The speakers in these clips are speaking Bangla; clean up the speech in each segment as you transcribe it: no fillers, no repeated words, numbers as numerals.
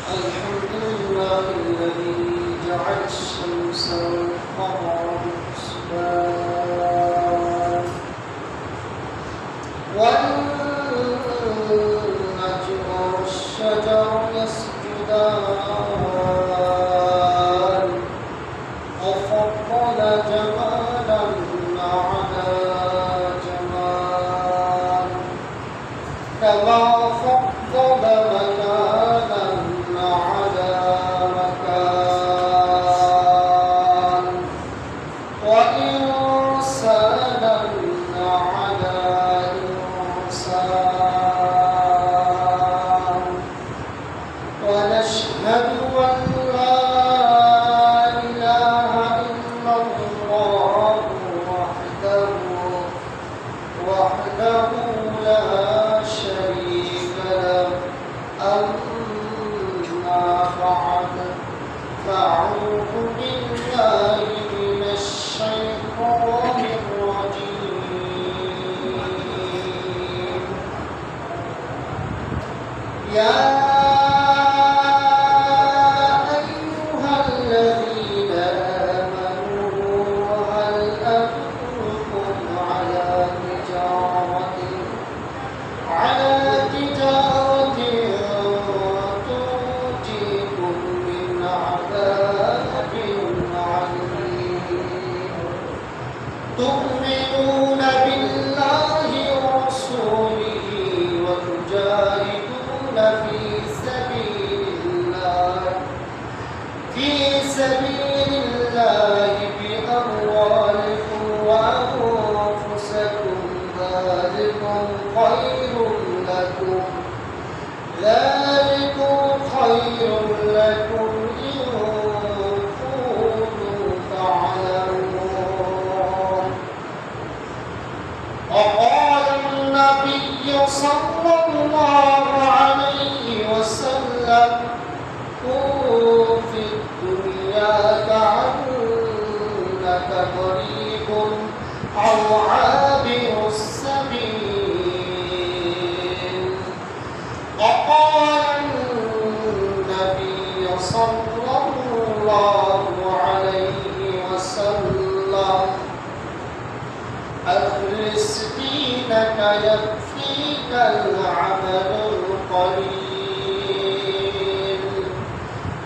الحمد لله الذي جعل الشمس والقمر حسبان والنجم والشجر يسجدان وفضل جمالا على جمال كما فضل مكانا على مكان وإنسانا على إنسان ونشهد أن لا إله إلا الله وحده لا شريك له أما بعد فأعوذ بالله من الشيطان الرجيم يا أيها الذين آمنوا هل أدلكم على تجارة تنجيكم من عذاب عليم تؤمنون بالله ورسوله وتجاهدون في سبيل الله بأموالكم وأنفسكم ذلكم خير لكم إن كنتم تعلمون وقال النبي صلى الله عليه وسلم كن في الدنيا كأنك غريب أو عابر السبيل وقال النبي صلى الله عليه وسلم أخلص دينك يكفيك العمل القليل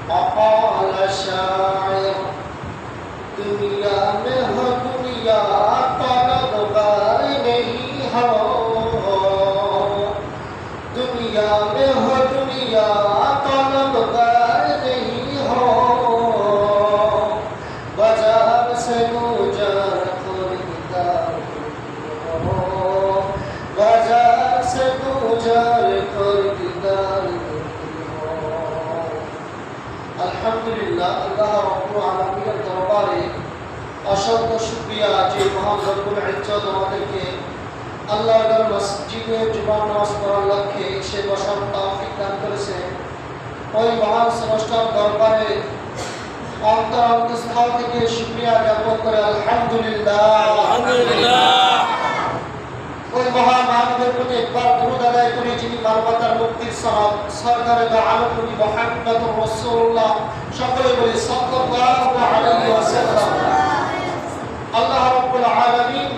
وقال شاعر दुनिया में हो दुनिया तलबगार नहीं हो दुनिया में हो दुनिया तलबगार नहीं हो बाजार से गुजर खरीदार हो बाजार से गुजर खरीदार আলহামদুলিল্লাহ আল্লাহ রাব্বুল আলামিনের দরবারে অসংখ্য শুকরিয়া যে মহান রব্বুল ইজ্জত আমাদেরকে আল্লাহর মসজিদে জুমার নামাজ পড়ার লক্ষ্যে এসে বসার তৌফিক দান করেছে ওই মহান স্রষ্টার দরবারে অন্তরস্থল থেকে শুকরিয়া জ্ঞাপন করে আলহামদুলিল্লাহ ওই মহান মানবের প্রতি একবার দরুদ আদায় করি যিনি মানবতার মুক্তির সনদ সরকারে দো আলম নবী মুহাম্মদুর রাসূলুল্লাহ সকলে বলি সাল্লাল্লাহু আলাইহি ওয়াসাল্লাম আল্লাহ রাব্বুল আলামিন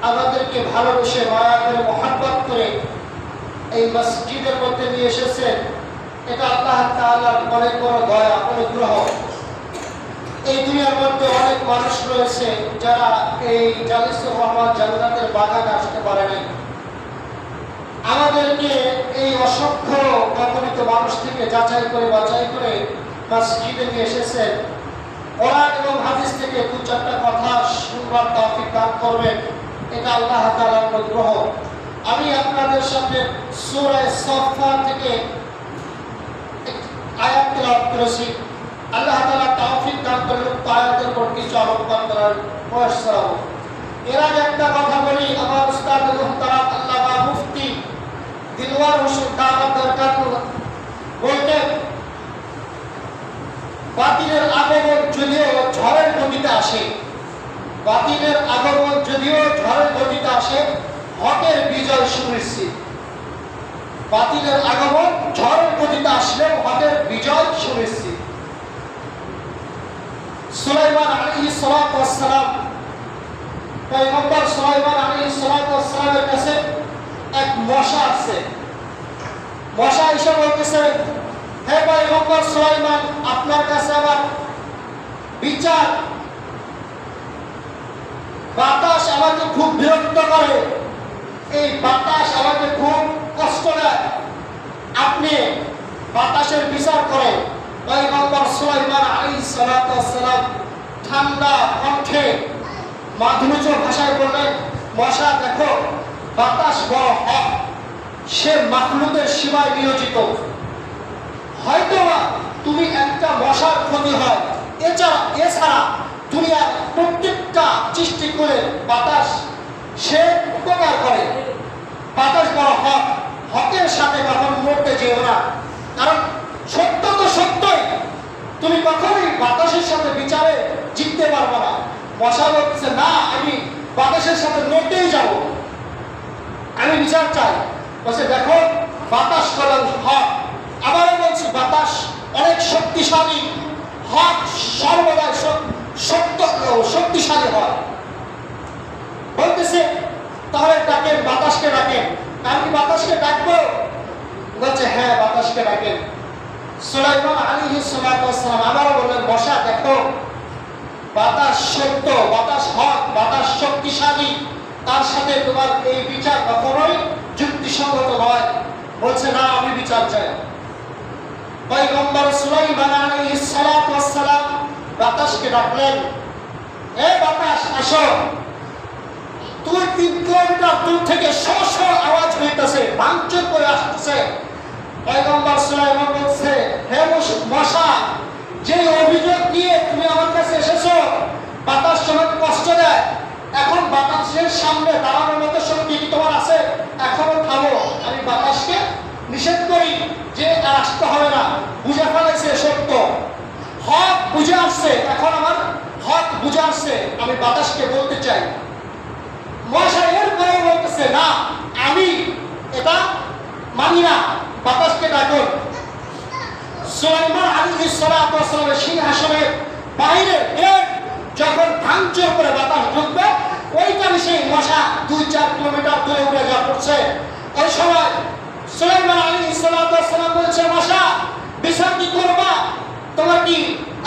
আমাদেরকে ভালোবেসে মায়া করে মহব্বত করে এই মসজিদের মধ্যে নিয়ে এসেছেন এটা আল্লাহ তাআলার অনেক বড় দয়া অনুগ্রহ এই দুনিয়ার মধ্যে অনেক মানুষ রয়েছে যারা এই জালিসুর রহমান জান্নাতের বাগানে আসতে পারে নাই আমাদেরকে এই অসংখ্য অগণিত মানুষ থেকে যাচাই করে বাছাই করে মসজিদে নিয়ে এসেছেন কোরআন এবং হাদিস থেকে দু চারটা কথা শুনবার তৌফিক দান করবেন এটা আল্লাহ তাআলার অনুগ্রহ আমি আপনাদের সামনে সূরা সাফফাত থেকে আয়াত তেলাওয়াত করেছি আল্লাহ তাআলা তৌফিক দান করলে আয়াতের উপর কিছু আলোকপাত করার প্রয়াস করব এর আগে একটা কথা বলি আমার উস্তাদ মুহতারাম আল্লামা মুফতি দিলওয়ার হোসেন দামাত বরকাতুল্লাহ বলতেন বাতিলের আগমন যদিও ঝড়ের গতিতে আসে বাতিলের আগমন যদিও ঝড়ের গতিতে আসে হকের বিজয় সুনিশ্চিত বাতিলের আগমন ঝড়ের গতিতে আসলে হকের সুলাইমান আলাইহিস সালাতু ওয়াস সালাম, পয়গম্বর সুলাইমান আলাইহিস সালাতু ওয়াস সালামের কাছে এক মশা আছে। মশা এসে বলতেছে, হে পয়গম্বর সুলাইমান, আপনার কাছে আমার বিচার। বাতাস আমাকে খুব বিরক্ত করে, এই বাতাস আমাকে খুব কষ্ট দেয়, আপনি বাতাসের বিচার করেন। পয়গম্বর সুলাইমান আলাইহিস সালাতু ওয়াস সালাম ঠান্ডা কণ্ঠে মাধুর্য ভাষায় বললেন, মশা দেখো, বাতাস বড় হক, সে মাখলুকের সেবায় নিয়োজিত। হয়তো তুমি একটা মশার ক্ষতি হয়, এছাড়া দুনিয়ার প্রত্যেকটা সৃষ্টি করে বাতাস সে উপকার করে। বাতাস বড় হক, হকের সাথে কখনো লড়তে যেও না, কারণ সত্য তো সত্যই, তুমি কখনোই বাতাসের সাথে বিচারে জিততে পারবে না। মশা বলছে, না, আমি বাতাসের সাথে লড়তেই যাব, আমি বিচার চাই। বলছে, দেখো, বাতাস হল হক। আবারও বলছি, বাতাস অনেক শক্তিশালী, হক সর্বদাই শক্তিশালী হয়। বলতেছে, তাহলে ডাকেন, বাতাসকে ডাকেন। আমি বাতাসকে ডাকবো? বলছে, হ্যাঁ, বাতাসকে ডাকেন। সুলাইমান আলাইহিস সালাতু ওয়াস সালাম আবারও বললেন, মশা দেখো, বাতাস সত্য, বাতাস হক, বাতাস শক্তিশালী, তার সাথে তোমার এই বিচার কখনোই যুক্তিসঙ্গত নয়। বলছে, না, আমি বিচার চাই। পয়গম্বর সুলাইমান আলাইহিস সালাতু ওয়াস সালাম বাতাসকে ডাকলেন, এ বাতাস, আসো। 2-3 কিলোমিটার দূর থেকে শশ আওয়াজ হইতেছে, ভাঙচুর করে আসতেছে। পয়গম্বর সুলাইমান বলছে, হে মশা, যে অভিযোগ নিয়ে তুমি আমার কাছে এসেছো, বাতাস তোমাকে কষ্ট দেয়, এখন বাতাসের সামনে দাঁড়ানোর মতো শক্তি কি তোমার আছে? এখনো থামো। আমি বাতাসকে নিষেধ করি যে আর আসতে হবে না, বুঝে ফেলাইছে সত্য, হক বুঝে আসছে, এখন আমার হক বুঝে আসছে, আমি বাতাসকে বলতে চাই। মশা এরপরে বলতেছে, না, আমি এটা মানি না, বাতাসকে ডাকুন। সুলাইমান আলাইহিস সালাতু ওয়াস সালামের সিংহাসনের বাইরে যখন ভাঙচুর করে বাতাস ঢুকবে, ওইখানে সেই মশা 2-4 কিলোমিটার দূরে উড়ে যা পড়ছে। ওই সময় সুলাইমান আলাইহিস সালাতু ওয়াস সালাম বলছে, মশা, বিচার কি করবা? তোমার কি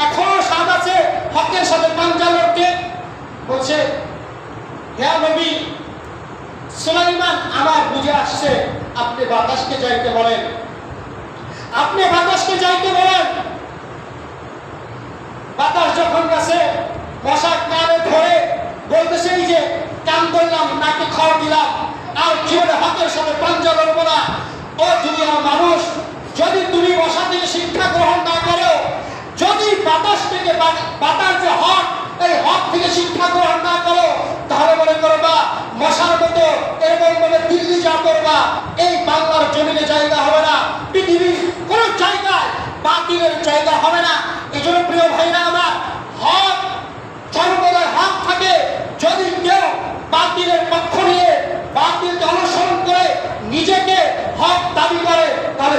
এখনো স্বাদ আছে হকের সাথে পাঞ্জা লড়তে? বলছে, হে নবী সুলাইমান, আমার বুঝে আসছে, আপনি বাতাসকে যাইতে বলেন, আপনি বাতাসকে যাইতে বলেন। বাতাস যখন গেছে, মশা কানে ধরে বলতেছে, এই যে কান করলাম, নাকে খড় দিলাম, আর জীবনে হকের সাথে পাঞ্জা লড়বো না। ও দুনিয়ার মানুষ, যদি তুমি মশা থেকে শিক্ষা গ্রহণ না করো, যদি বাতাস থেকে, বাতাস যে হক, এই হক থেকে শিক্ষা গ্রহণ না করো, তাহলে মনে করবা মশার মতো এরকম ভাবে দিল্লি যা করবা, এই বাংলার জমিনে জায়গা হবে না, পৃথিবীর কোন জায়গায় বাতিলের জায়গা হবে না। এই জন্য প্রিয় ভাইরা আমার, হক সর্বদাই হক থাকে। যদি কেউ বাতিলের পক্ষ নিয়ে, বাতিলকে অনুসরণ করে নিজেকে হক দাবি করে, তাহলে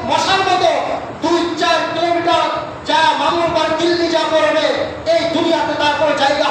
মশার মতো 2-4 কিলোমিটার যা মামুর দিল্লি যা করবে, এই দুনিয়াতে তার কোনো জায়গা